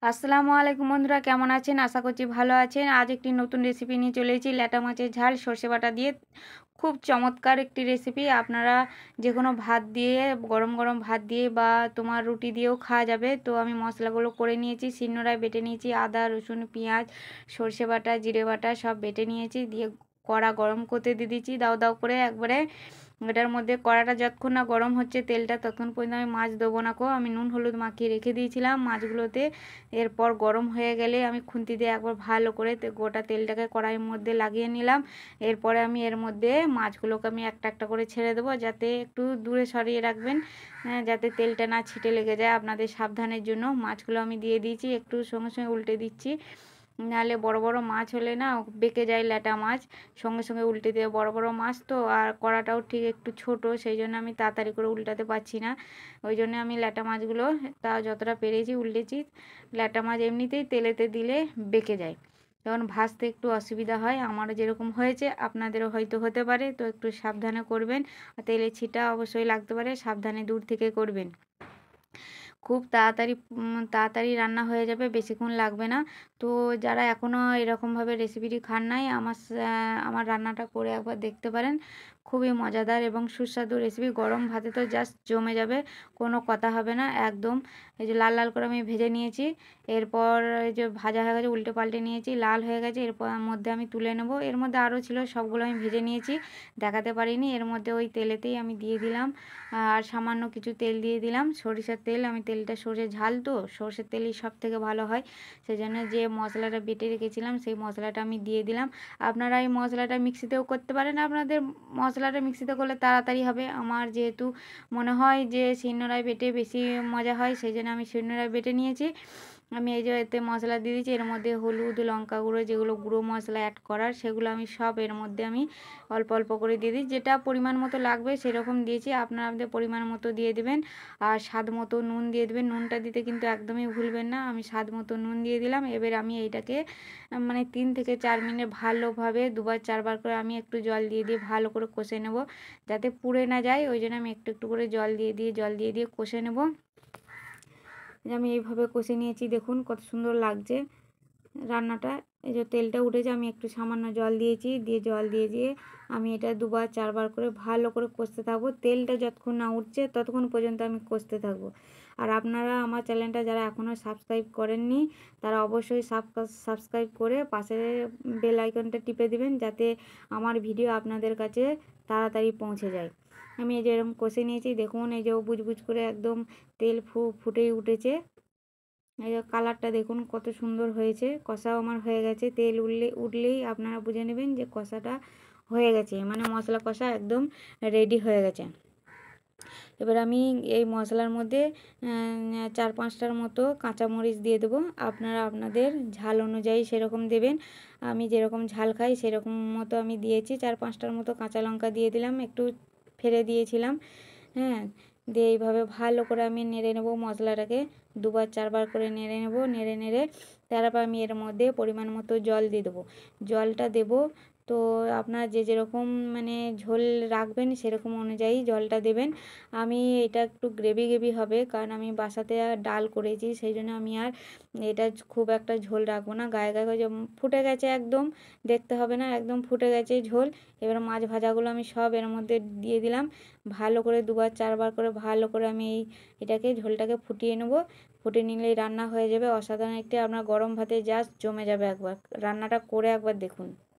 আসসালামু আলাইকুম বন্ধুরা, কেমন আছেন? আশা করছি ভালো আছেন। আজ একটি নতুন রেসিপি নিয়ে চলে এসেছি, ল্যাটা মাছের ঝাল সর্ষে বাটা দিয়ে। খুব চমৎকার একটি রেসিপি। আপনারা যে কোনো ভাত দিয়ে, গরম গরম ভাত দিয়ে বা তোমার রুটি দিয়েও খাওয়া যাবে। তো আমি মশলাগুলো করে নিয়েছি, শিলনোড়ায় বেটে নিয়েছি। আদা, রসুন, পেঁয়াজ, সর্ষে বাটা, জিরে বাটা সব বেটে নিয়েছি। দিয়ে কড়া গরম করতে দিয়ে দিচ্ছি দাও দাও করে একবারে। এটার মধ্যে কড়াটা যতক্ষণ না গরম হচ্ছে তেলটা, ততক্ষণ পর্যন্ত আমি মাছ দেবো না কো। আমি নুন হলুদ মাখিয়ে রেখে দিয়েছিলাম মাছগুলোতে। এরপর গরম হয়ে গেলে আমি খুন্তি দিয়ে একবার ভালো করে গোটা তেলটাকে কড়াইয়ের মধ্যে লাগিয়ে নিলাম। এরপরে আমি এর মধ্যে মাছগুলোকে আমি একটা একটা করে ছেড়ে দেবো, যাতে একটু দূরে সরিয়ে রাখবেন, যাতে তেলটা না ছিটে লেগে যায়। আপনাদের সাবধানের জন্য মাছগুলো আমি দিয়ে দিয়েছি, একটু সঙ্গে সঙ্গে উল্টে দিচ্ছি। নাহলে বড় বড় মাছ হলে না বেঁকে যায় ল্যাটা মাছ, সঙ্গে সঙ্গে উল্টে দিয়ে। বড় বড় মাছ তো, আর কড়াটাও ঠিক একটু ছোট, সেই জন্য আমি তাড়াতাড়ি করে উল্টাতে পারছি না। ওই জন্য আমি ল্যাটা মাছগুলো তাও যতটা পেরেছি উল্টেছি। ল্যাটা মাছ এমনিতেই তেলেতে দিলে বেঁকে যায়, তখন ভাজতে একটু অসুবিধা হয়। আমারও যেরকম হয়েছে আপনাদেরও হয়তো হতে পারে, তো একটু সাবধানে করবেন। তেলে ছিটা অবশ্যই লাগতে পারে, সাবধানে দূর থেকে করবেন। খুব তাড়াতাড়ি রান্না হয়ে যাবে, বেশিক্ষণ লাগবে না। তো যারা এখনও এরকমভাবে রেসিপিটি খান নাই, আমার রান্নাটা করে একবার দেখতে পারেন। খুবই মজাদার এবং সুস্বাদু রেসিপি। গরম ভাতে তো জাস্ট জমে যাবে, কোনো কথা হবে না একদম। এই যে লাল লাল করে আমি ভেজে নিয়েছি। এরপর এই যে ভাজা হয়ে গেছে, উল্টে পাল্টে নিয়েছি, লাল হয়ে গেছে। এরপর মধ্যে আমি তুলে নেব। এর মধ্যে আরও ছিল, সবগুলো আমি ভেজে নিয়েছি, দেখাতে পারিনি। এর মধ্যে ওই তেলেতেই আমি দিয়ে দিলাম, আর সামান্য কিছু তেল দিয়ে দিলাম, সরিষার তেল। আমি তেলটা সর্ষে ঝাল তো, সর্ষের তেলই সব থেকে ভালো হয়। সেই জন্য যে মশলাটা বেটে রেখেছিলাম সেই মশলাটা আমি দিয়ে দিলাম। আপনারা এই মশলাটা মিক্সিতেও করতে পারেন, আপনাদের মশলাটা মিক্সিতে করলে তাড়াতাড়ি হবে। আমার যেহেতু মনে হয় যে শিলনোড়ায় বেটে বেশি মজা হয়, সেই জন্য আমি শিলনোড়ায় বেটে নিয়েছি। আমি এই যে এতে মশলা দিয়ে দিয়েছি, এর মধ্যে হলুদ, লঙ্কা গুঁড়ো, যেগুলো গুঁড়ো মশলা অ্যাড করার, সেগুলো আমি সব এর মধ্যে আমি অল্প অল্প করে দিয়ে দিই। যেটা পরিমাণ মতো লাগবে সেরকম দিয়েছি, আপনারা আপনাদের পরিমাণ মতো দিয়ে দেবেন। আর স্বাদ মতো নুন দিয়ে দেবেন। নুনটা দিতে কিন্তু একদমই ভুলবেন না। আমি স্বাদ মতো নুন দিয়ে দিলাম। এবার আমি এইটাকে মানে 3 থেকে 4 মিনিট ভালোভাবে দুবার চারবার করে আমি একটু জল দিয়ে দিয়ে ভালো করে কষে নেব, যাতে পুড়ে না যায়। ওই জন্য আমি একটু একটু করে জল দিয়ে দিয়ে কষে নেব। আমি এইভাবে কষে নিয়েছি, দেখুন কত সুন্দর লাগছে রান্নাটা। এই যে তেলটা উঠেছে, আমি একটু সামান্য জল দিয়েছি, জল দিয়ে আমি এটা দুবার চারবার করে ভালো করে কষতে থাকবো। তেলটা যতক্ষণ না উঠছে ততক্ষণ পর্যন্ত আমি কষতে থাকবো। আর আপনারা আমার চ্যানেলটা যারা এখনও সাবস্ক্রাইব করেননি, তারা অবশ্যই সাবস্ক্রাইব করে পাশে বেল আইকনটা টিপে দিবেন, যাতে আমার ভিডিও আপনাদের কাছে তাড়াতাড়ি পৌঁছে যায়। আমি এই যে এরকম কষে নিয়েছি, দেখুন এই যে বুজবুজ করে একদম তেল ফুটেই উঠেছে। এই যে কালারটা দেখুন কত সুন্দর হয়েছে। কষাও আমার হয়ে গেছে। তেল উঠলেই আপনারা বুঝে নেবেন যে কষাটা হয়ে গেছে, মানে মশলা কষা একদম রেডি হয়ে গেছে। এবার আমি এই মশলার মধ্যে 4-5টার মতো কাঁচামরিচ দিয়ে দেবো। আপনারা আপনাদের ঝাল অনুযায়ী সেরকম দেবেন। আমি যেরকম ঝাল খাই সেরকম মতো আমি দিয়েছি। 4-5টার মতো কাঁচা লঙ্কা দিয়ে দিলাম, একটু ফেলে দিয়েছিলাম। হ্যাঁ, দিয়ে এইভাবে ভালো করে আমি নেড়ে নেব মশলাটাকে, দুবার চারবার করে নেড়ে নেব। নেড়ে তারপর আমি এর মধ্যে পরিমাণ মতো জল দিয়ে দেবো। জলটা দেব তো আপনার যে যেরকম মানে ঝোল রাখবেন সেরকম অনুযায়ী জলটা দেবেন। আমি এটা একটু গ্রেভি গ্রেভি হবে, কারণ আমি বাসাতে ডাল করেছি, সেই জন্য আমি আর এটা খুব একটা ঝোল রাখবো না। গায়ে গায়ে ফুটে গেছে একদম, দেখতে হবে না, একদম ফুটে গেছে ঝোল। এবার মাছ ভাজাগুলো আমি সব এর মধ্যে দিয়ে দিলাম। ভালো করে দুবার চারবার করে ভালো করে আমি এটাকে ঝোলটাকে ফুটিয়ে নেব। ফুটিয়ে নিলেই রান্না হয়ে যাবে অসাধারণ একটি। আপনার গরম ভাতে জাস্ট জমে যাবে। একবার রান্নাটা করে একবার দেখুন।